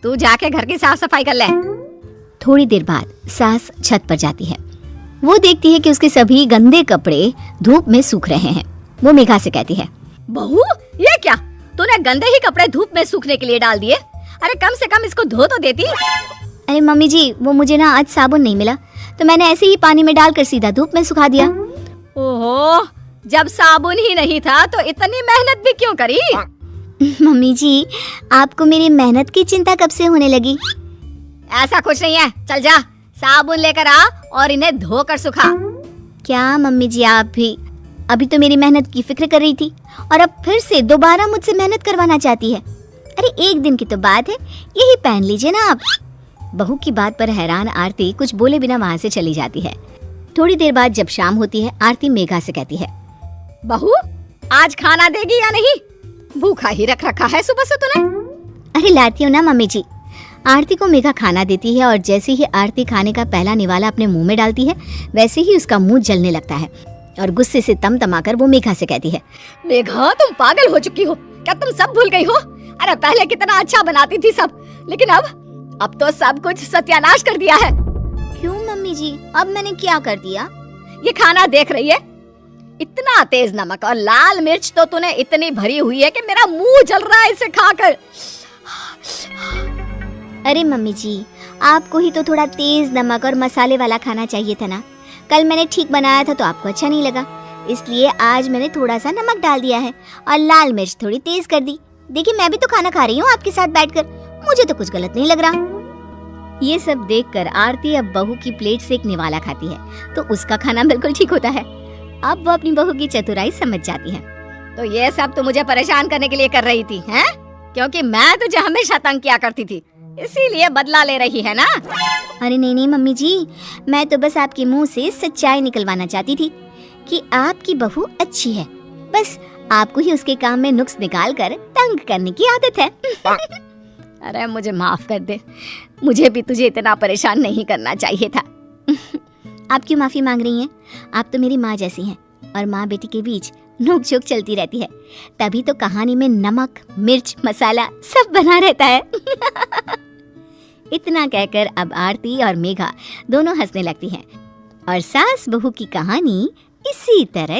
तू जाके घर की साफ सफाई कर ले। थोड़ी देर बाद सास छत पर जाती है। वो देखती है कि उसके सभी गंदे कपड़े धूप में सूख रहे हैं। वो मेघा से कहती है, बहू ये क्या, तूने गंदे ही कपड़े धूप में सूखने के लिए डाल दिए? अरे कम से कम इसको धो तो देती। अरे मम्मी जी, वो मुझे ना आज साबुन नहीं मिला, तो मैंने ऐसे ही पानी में डालकर सीधा धूप में सुखा दिया। ओहो, जब साबुन ही नहीं था तो इतनी मेहनत भी क्यों करी? मम्मी जी, आपको मेरी मेहनत की चिंता कब से होने लगी? ऐसा कुछ नहीं है, चल जा साबुन लेकर आ और इन्हें धोकर सुखा। क्या मम्मी जी, आप भी अभी तो मेरी मेहनत की फिक्र कर रही थी और अब फिर से दोबारा मुझसे मेहनत करवाना चाहती है। अरे एक दिन की तो बात है, यही पहन लीजिए ना आप। बहू की बात पर हैरान आरती कुछ बोले बिना वहाँ से चली जाती है। थोड़ी देर बाद जब शाम होती है, आरती मेघा से कहती है, बहू आज खाना देगी या नहीं? भूखा ही रख रखा है सुबह से तूने। अरे लाती हूँ ना मम्मी जी। आरती को मेघा खाना देती है और जैसे ही आरती खाने का पहला निवाला अपने मुंह में डालती है, वैसे ही उसका मुंह जलने लगता है और गुस्से से तमतमाकर वो मेघा से कहती है, मेघा तुम पागल हो चुकी हो क्या? तुम सब भूल गई हो? अरे पहले कितना अच्छा बनाती थी सब, लेकिन अब तो सब कुछ सत्यानाश कर दिया है। क्यों मम्मी जी, अब मैंने क्या कर दिया? ये खाना देख रही है, इतना तेज नमक और लाल मिर्च तो तूने इतनी भरी हुई है कि मेरा मुंह जल रहा है इसे खाकर। अरे मम्मी जी, आपको ही तो थोड़ा तेज नमक और मसाले वाला खाना चाहिए था ना। कल मैंने ठीक बनाया था तो आपको अच्छा नहीं लगा, इसलिए आज मैंने थोड़ा सा नमक डाल दिया है और लाल मिर्च थोड़ी तेज कर दी। देखिए मैं भी तो खाना खा रही हूँ आपके साथ बैठकर, मुझे तो कुछ गलत नहीं लग रहा। ये सब देखकर आरती अब बहू की प्लेट से एक निवाला खाती है तो उसका खाना बिल्कुल ठीक होता है। अब वो अपनी बहू की चतुराई समझ जाती है। तो ये सब तो मुझे परेशान करने के लिए कर रही थी, हैं? क्योंकि मैं तुझे हमेशा तंग किया करती थी, इसीलिए बदला ले रही है ना? अरे नहीं नहीं मम्मी जी, मैं तो बस आपके मुंह से सच्चाई निकलवाना चाहती थी कि आपकी बहू अच्छी है। बस आपको ही उसके काम में नुक्स निकाल कर तंग करने की आदत है। अरे मुझे माफ कर दे, मुझे भी तुझे इतना परेशान नहीं करना चाहिए था। आप क्यों माफी मांग रही हैं? आप तो मेरी माँ जैसी हैं और माँ बेटी के बीच नोक झोंक चलती रहती है, तभी तो कहानी में नमक मिर्च मसाला सब बना रहता है। इतना कहकर अब आरती और मेघा दोनों हंसने लगती हैं और सास बहू की कहानी इसी तरह